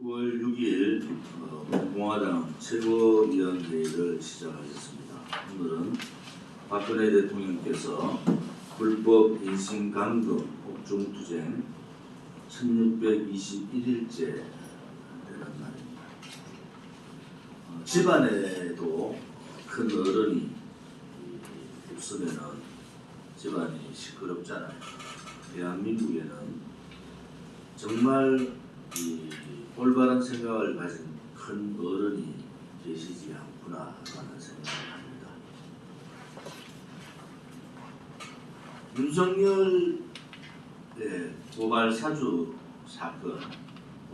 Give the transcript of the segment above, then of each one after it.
9월 6일 공화당 최고위원회의를 시작하겠습니다. 오늘은 박근혜 대통령께서 불법 인신감금 옥중투쟁 1621일째 되는 날입니다. 집안에도 큰 어른이 없으면 집안이 시끄럽잖아요. 대한민국에는 정말 올바른 생각을 가진 큰 어른이 계시지 않구나라는 생각을 합니다. 윤석열의 고발 사주 사건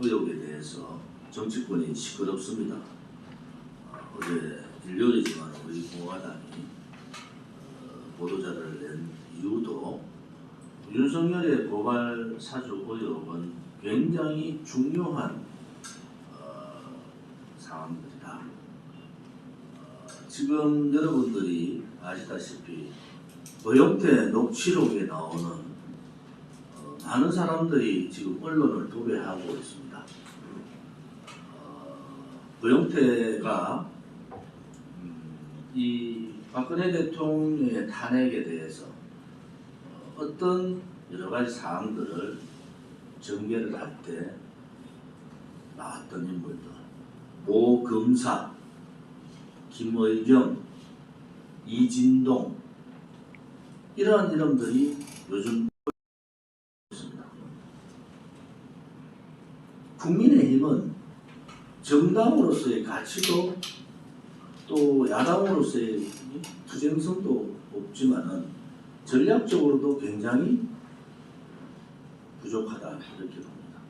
의혹에 대해서 정치권이 시끄럽습니다. 어제 일요일이지만 우리 공화당이 보도자를 낸 이유도 윤석열의 고발 사주 의혹은 굉장히 중요한 상황들이다. 지금 여러분들이 아시다시피 고영태 녹취록에 나오는 많은 사람들이 지금 언론을 도배하고 있습니다. 고영태가 이 박근혜 대통령의 탄핵에 대해서 어떤 여러 가지 사항들을 전개를 할 때 나왔던 인물들, 모 검사, 김의겸, 이진동 이러한 이름들이 요즘 있습니다. 국민의힘은 정당으로서의 가치도 또 야당으로서의 투쟁성도 없지만은 전략적으로도 굉장히 부족하다 이렇게 봅니다.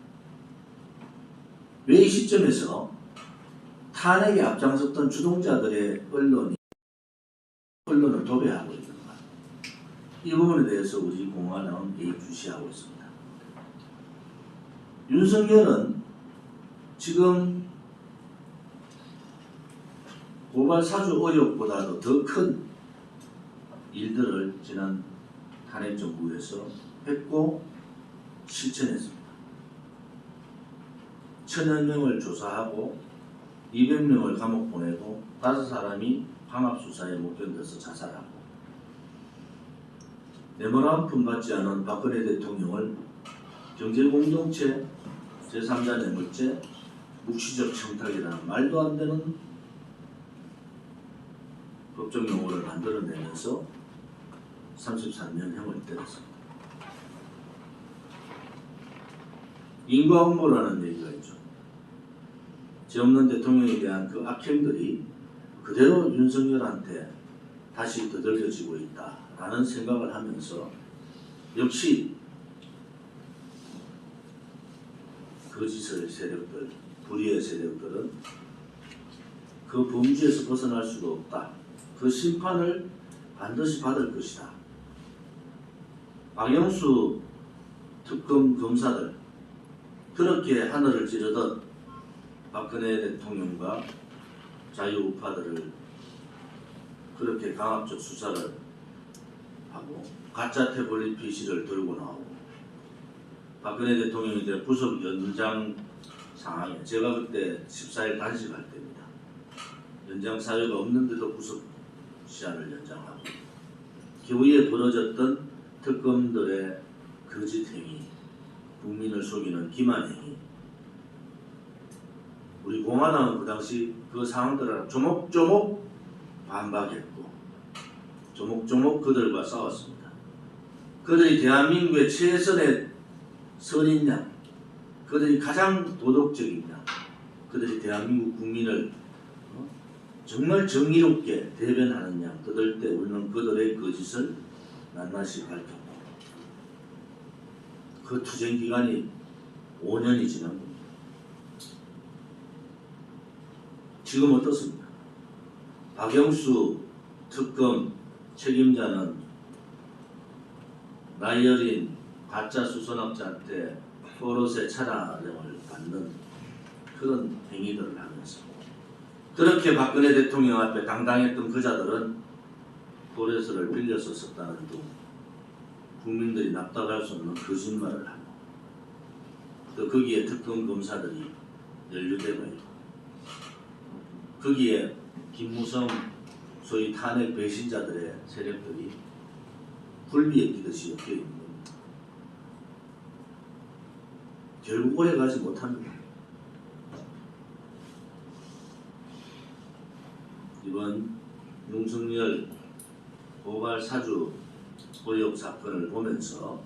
왜 이 시점에서 탄핵에 앞장섰던 주동자들의 언론을 도배하고 있는가? 이 부분에 대해서 우리 공화당은 예의주시하고 있습니다. 윤석열은 지금 고발 사주 의혹보다도 더 큰 일들을 지난 탄핵 정부에서 했고 실천했습니다. 1000여 명을 조사하고 200명을 감옥 보내고 5사람이 강압수사에 못 견뎌서 자살하고 내몰 한 푼 받지 않은 박근혜 대통령을 경제공동체, 제3자 뇌물죄, 묵시적 청탁이라는 말도 안 되는 법정 용어를 만들어내면서 33년형을 때렸습니다. 인과응보라는 얘기가 있죠. 죄 없는 대통령에 대한 그 악행들이 그대로 윤석열한테 다시 되돌려지고 있다라는 생각을 하면서 역시 거짓의 세력들, 불의의 세력들은 그 범죄에서 벗어날 수가 없다. 그 심판을 반드시 받을 것이다. 박영수 특검 검사들 그렇게 하늘을 찌르던 박근혜 대통령과 자유우파들을 그렇게 강압적 수사를 하고 가짜 태블릿 PC를 들고 나오고 박근혜 대통령에 대한 구속 연장 상황에 제가 그때 14일 단식할 때입니다. 연장 사유가 없는데도 구속 시한을 연장하고 기후에 벌어졌던 특검들의 거짓 행위, 국민을 속이는 기만행위. 우리 공화당은 그 당시 그 상황들을 조목조목 반박했고 조목조목 그들과 싸웠습니다. 그들이 대한민국의 최선의 선인냐, 그들이 가장 도덕적이냐, 그들이 대한민국 국민을 정말 정의롭게 대변하느냐 그들 때 우리는 그들의 거짓을 낱낱이 밝혔고 그 투쟁 기간이 5년이 지난 겁니다. 지금 어떻습니까? 박영수 특검 책임자는 나이 어린 가짜 수선업자한테 포르쉐 차량을 받는 그런 행위들을 하면서 그렇게 박근혜 대통령 앞에 당당했던 그자들은 포르쉐를 빌려서 썼다는 둥 국민들이 납득할 수 없는 거짓말을 하고 또 거기에 특검 검사들이 연루되고 있고 거기에 김무성 소위 탄핵 배신자들의 세력들이 굴비에 끼듯이 엮여 있는 겁니다. 결국 오래 가지 못합니다. 이번 윤석열 고발 사주 의혹 사건을 보면서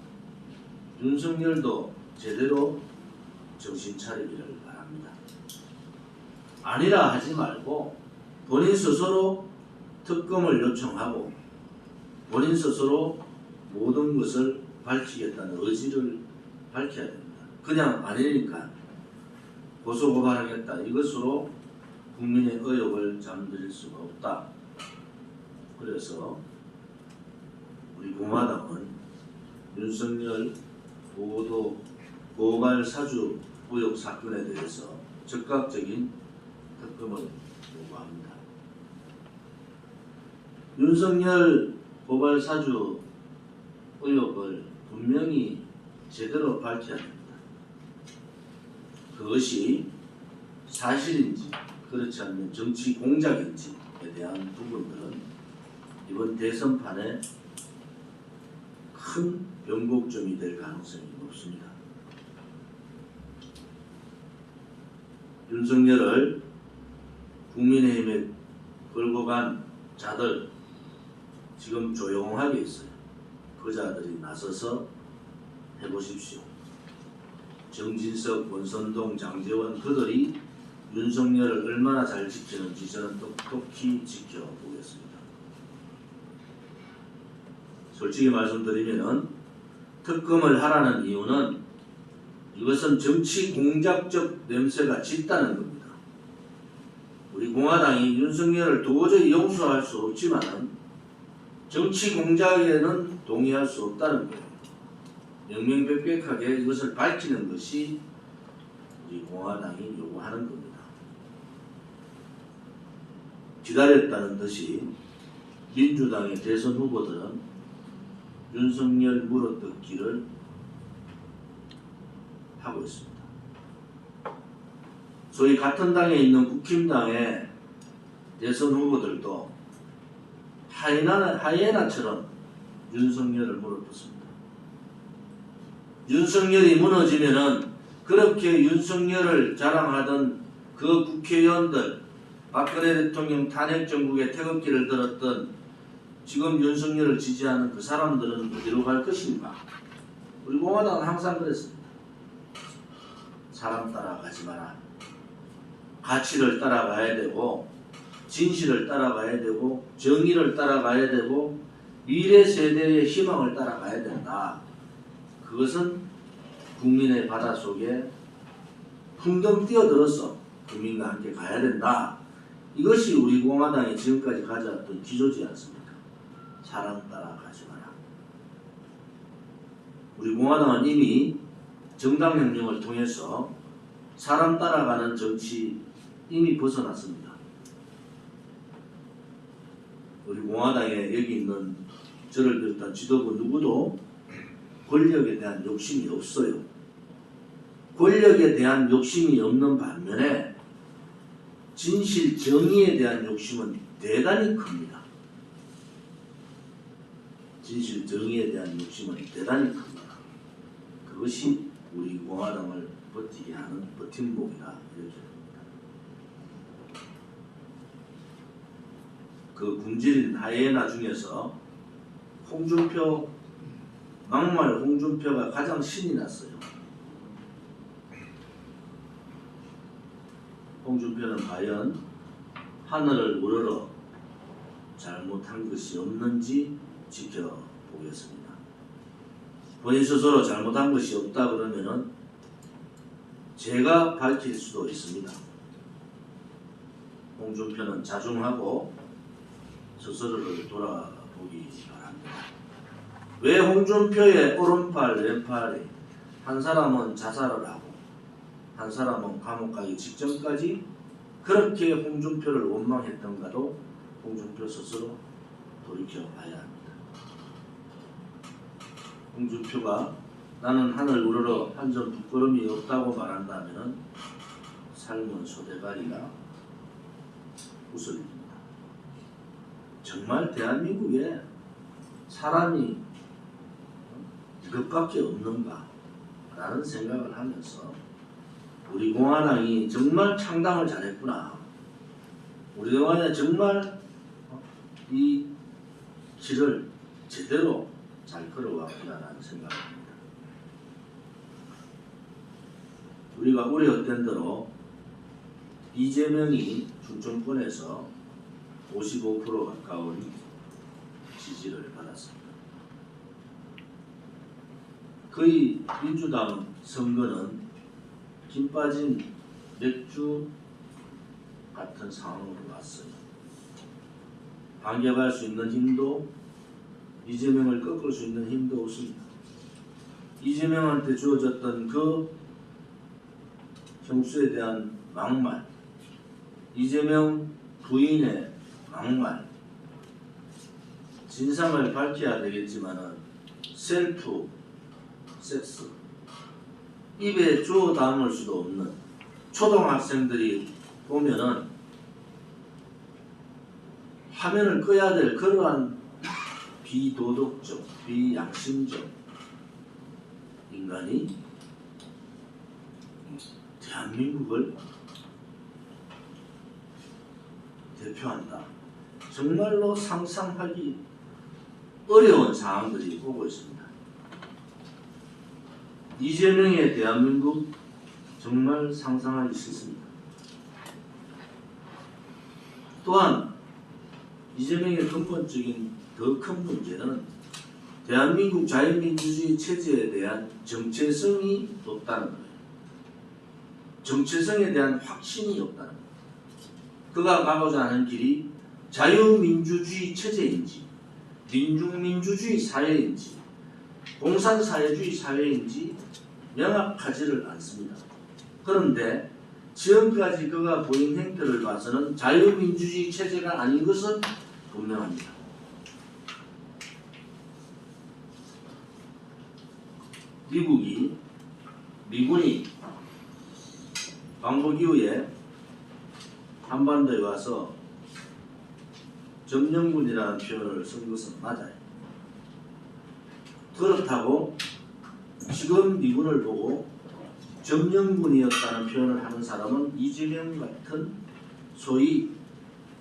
윤석열도 제대로 정신 차리기를 바랍니다. 아니라 하지 말고 본인 스스로 특검을 요청하고 본인 스스로 모든 것을 밝히겠다는 의지를 밝혀야 됩니다. 그냥 아니니까 고소고발하겠다 이것으로 국민의 의혹을 잠들일 수가 없다. 그래서 우리 공화당은 윤석열 보도 고발 사주 의혹 사건에 대해서 즉각적인 특검을 요구합니다. 윤석열 고발 사주 의혹을 분명히 제대로 밝혀야 됩니다. 그것이 사실인지 그렇지 않으면 정치 공작인지에 대한 부분들은 이번 대선판에 큰 변곡점이 될 가능성이 높습니다. 윤석열을 국민의힘에 끌고 간 자들 지금 조용하게 있어요. 그 자들이 나서서 해보십시오. 정진석, 권선동, 장제원 그들이 윤석열을 얼마나 잘 지키는지 저는 똑똑히 지켜보겠습니다. 솔직히 말씀드리면은 특검을 하라는 이유는 이것은 정치 공작적 냄새가 짙다는 겁니다. 우리 공화당이 윤석열을 도저히 용서할 수 없지만은 정치 공작에는 동의할 수 없다는 거예요. 명명백백하게 이것을 밝히는 것이 우리 공화당이 요구하는 겁니다. 기다렸다는 듯이 민주당의 대선 후보들은 윤석열 물어뜯기를 하고 있습니다. 소위 같은 당에 있는 국힘당의 대선 후보들도 하이에나처럼 윤석열을 물어뜯습니다. 윤석열이 무너지면은 그렇게 윤석열을 자랑하던 그 국회의원들, 박근혜 대통령 탄핵 정국의 태극기를 들었던 지금 윤석열을 지지하는 그 사람들은 어디로 갈 것인가? 우리 공화당은 항상 그랬습니다. 사람 따라가지 마라. 가치를 따라가야 되고 진실을 따라가야 되고 정의를 따라가야 되고 미래 세대의 희망을 따라가야 된다. 그것은 국민의 바닷속에 풍덩 뛰어들어서 국민과 함께 가야 된다. 이것이 우리 공화당이 지금까지 가져왔던 기조지 않습니까? 사람 따라가지 마라. 우리 공화당은 이미 정당혁명을 통해서 사람 따라가는 정치 이미 벗어났습니다. 우리 공화당에 여기 있는 저를 비롯한 지도부 누구도 권력에 대한 욕심이 없어요. 권력에 대한 욕심이 없는 반면에 진실 정의에 대한 욕심은 대단히 큽니다. 진실 정의에 대한 욕심은 대단히 큽니다. 그것이 우리 공화당을 버티게 하는 버팀목이라 이렇게 봅니다. 그 굶주린 하이에나 중에서 홍준표, 막말 홍준표가 가장 신이 났어요. 홍준표는 과연 하늘을 우러러 잘못한 것이 없는지 지켜보겠습니다. 본인 스스로 잘못한 것이 없다 그러면은 제가 밝힐 수도 있습니다. 홍준표는 자중하고 스스로를 돌아보기 바랍니다. 왜 홍준표의 오른팔 왼팔이 한 사람은 자살을 하고 한 사람은 감옥 가기 직전까지 그렇게 홍준표를 원망했던가도 홍준표 스스로 돌이켜봐야 합니다. 홍준표가 나는 하늘 우러러 한 점 부끄러움이 없다고 말한다면 삶은 소대가리가 웃어줍니다. 정말 대한민국에 사람이 이것밖에 없는가 라는 생각을 하면서 우리 공화당이 정말 창당을 잘했구나. 우리 공화당이 정말 이 길을 제대로 잘 걸어왔구나라는 생각을 합니다. 우리가 우려했던 대로 이재명이 충청권에서 55% 가까운 지지를 받았습니다. 거의 민주당 선거는 김 빠진 맥주 같은 상황으로 왔어요. 반격할 수 있는 힘도 이재명을 꺾을 수 있는 힘도 없습니다. 이재명한테 주어졌던 그 형수에 대한 막말, 이재명 부인의 막말, 진상을 밝혀야 되겠지만은 셀프 섹스, 입에 주워 담을 수도 없는 초등학생들이 보면은 화면을 꺼야 될 그러한 비도덕적, 비양심적 인간이 대한민국을 대표한다. 정말로 상상하기 어려운 상황들이 오고 있습니다. 이재명의 대한민국 정말 상상하기 싫습니다. 또한 이재명의 근본적인 더 큰 문제는 대한민국 자유민주주의 체제에 대한 정체성이 없다는 거예요. 정체성에 대한 확신이 없다는 거예요. 그가 가고자 하는 길이 자유민주주의 체제인지 민중민주주의 사회인지 공산사회주의 사회인지 명확하지를 않습니다. 그런데 지금까지 그가 보인 행태를 봐서는 자유민주주의 체제가 아닌 것은 분명합니다. 미군이 광복 이후에 한반도에 와서 점령군이라는 표현을 쓴 것은 맞아요. 그렇다고 지금 미군을 보고 점령군이었다는 표현을 하는 사람은 이재명 같은 소위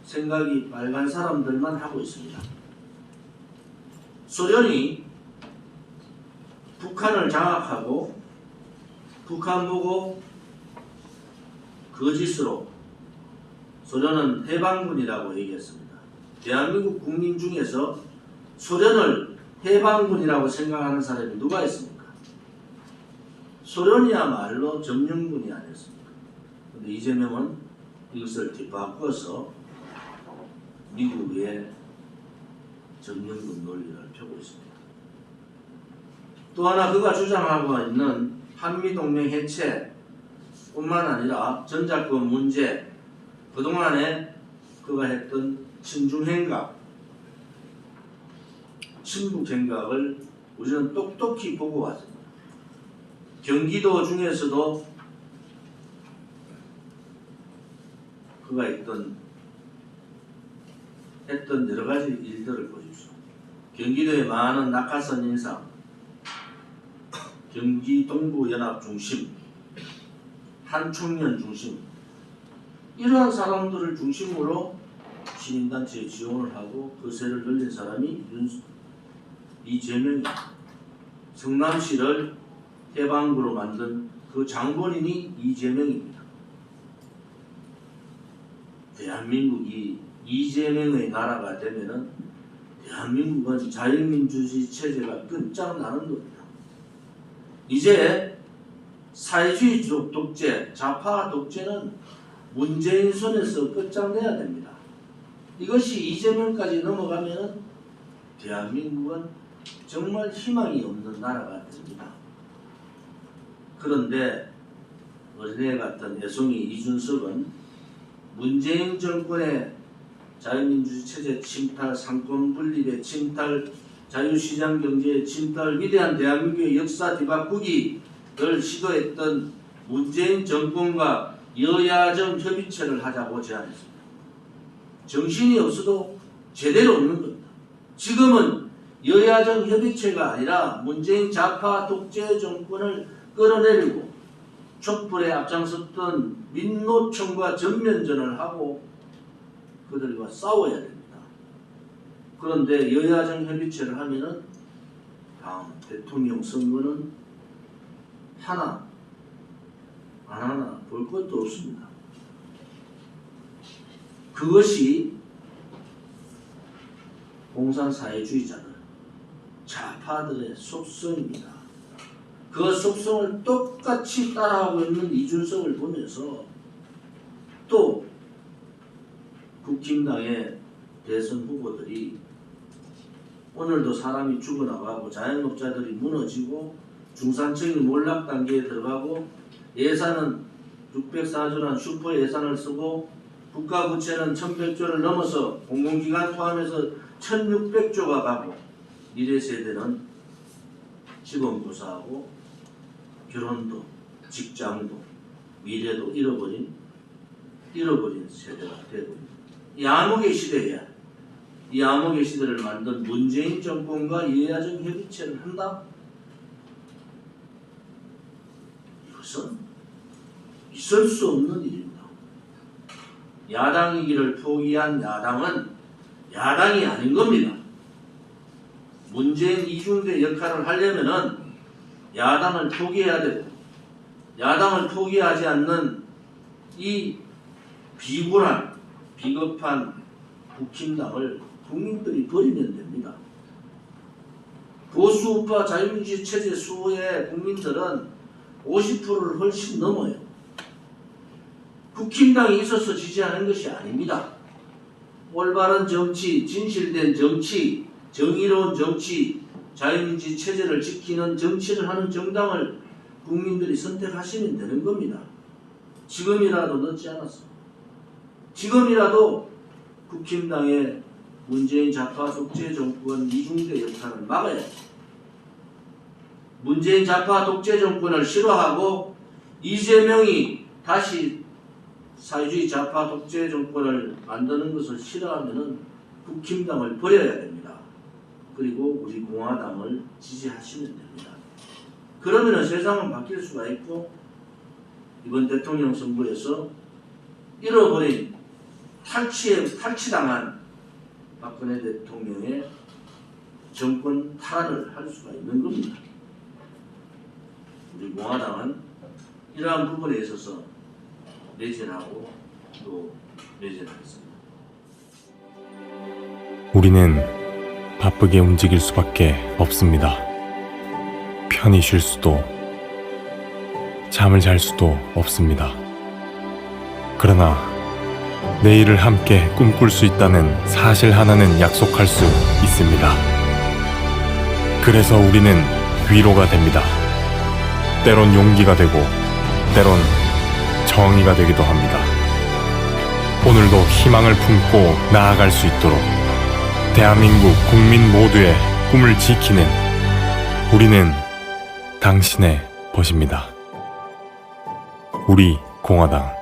생각이 빨간 사람들만 하고 있습니다. 소련이 북한을 장악하고 북한 보고 거짓으로 소련은 해방군이라고 얘기했습니다. 대한민국 국민 중에서 소련을 해방군이라고 생각하는 사람이 누가 있습니까? 소련이야말로 점령군이 아니었습니까? 그런데 이재명은 이것을 뒤바꿔서 미국의 점령군 논리를 펴고 있습니다. 또 하나 그가 주장하고 있는 한미동맹 해체뿐만 아니라 전작권 문제, 그동안에 그가 했던 친중행각, 친북행각을 우리는 똑똑히 보고 왔습니다. 경기도 중에서도 그가 했던 여러 가지 일들을 보십시오. 경기도의 많은 낙하산 인상, 경기 동부연합 중심, 한총련 중심, 이러한 사람들을 중심으로 시민단체에 지원을 하고 그 세를 늘린 사람이 이재명입니다. 성남시를 해방구로 만든 그 장본인이 이재명입니다. 대한민국이 이재명의 나라가 되면은 대한민국은 자유민주주의 체제가 끝장나는 겁니다. 이제 사회주의 독재, 좌파 독재는 문재인 손에서 끝장내야 됩니다. 이것이 이재명까지 넘어가면은 대한민국은 정말 희망이 없는 나라가 됩니다. 그런데 어린애 같은 애송이 이준석은 문재인 정권의 자유민주주의 체제 침탈, 상권 분립의 침탈, 자유시장 경제의 침탈, 위대한 대한민국의 역사 뒤바꾸기를 시도했던 문재인 정권과 여야정 협의체를 하자고 제안했습니다. 정신이 없어도 제대로 없는 겁니다. 지금은 여야정 협의체가 아니라 문재인 좌파 독재 정권을 끌어내리고 촛불에 앞장섰던 민노총과 전면전을 하고 그들과 싸워야 됩니다. 그런데 여야정 협의체를 하면은 다음 대통령 선거는 하나 안 하나 볼 것도 없습니다. 그것이 공산사회주의자들, 좌파들의 속성입니다. 그 속성을 똑같이 따라하고 있는 이준석을 보면서 또 국힘당의 대선 후보들이 오늘도 사람이 죽어나가고 자영업자들이 무너지고 중산층이 몰락 단계에 들어가고 예산은 604조란 슈퍼 예산을 쓰고 국가 부채는 1100조를 넘어서 공공기관 포함해서 1600조가 가고 미래 세대는 직원부사하고 결혼도 직장도 미래도 잃어버린 세대가 되고 이 암흑의 시대에 이 암흑의 시대를 만든 문재인 정권과 여야정 협의체를 한다? 이것은 있을 수 없는 일입니다. 야당이기를 포기한 야당은 야당이 아닌 겁니다. 문재인 이중대 역할을 하려면은 야당을 포기해야 되고 야당을 포기하지 않는 이 비굴한 비겁한 국힘당을 국민들이 버리면 됩니다. 보수우파 자유민주 체제 수호의 국민들은 50%를 훨씬 넘어요. 국힘당이 있어서 지지하는 것이 아닙니다. 올바른 정치, 진실된 정치, 정의로운 정치, 자유민주 체제를 지키는 정치를 하는 정당을 국민들이 선택하시면 되는 겁니다. 지금이라도 늦지 않았어. 지금이라도 국힘당의 문재인 좌파 독재 정권 이중대 역할을 막아야지. 문재인 좌파 독재 정권을 싫어하고 이재명이 다시 사회주의 좌파 독재 정권을 만드는 것을 싫어하면은 국힘당을 버려야 됩니다. 그리고 우리 공화당을 지지하시면 됩니다. 그러면은 세상은 바뀔 수가 있고 이번 대통령 선거에서 잃어버린 탈취당한 박근혜 대통령의 정권 탈환을 할 수가 있는 겁니다. 우리 공화당은 이러한 부분에 있어서 내전하고 또 내전하겠습니다. 우리는 바쁘게 움직일 수밖에 없습니다. 편히 쉴 수도, 잠을 잘 수도 없습니다. 그러나 내일을 함께 꿈꿀 수 있다는 사실 하나는 약속할 수 있습니다. 그래서 우리는 위로가 됩니다. 때론 용기가 되고 때론 정의가 되기도 합니다. 오늘도 희망을 품고 나아갈 수 있도록 대한민국 국민 모두의 꿈을 지키는 우리는 당신의 벗입니다. 우리 공화당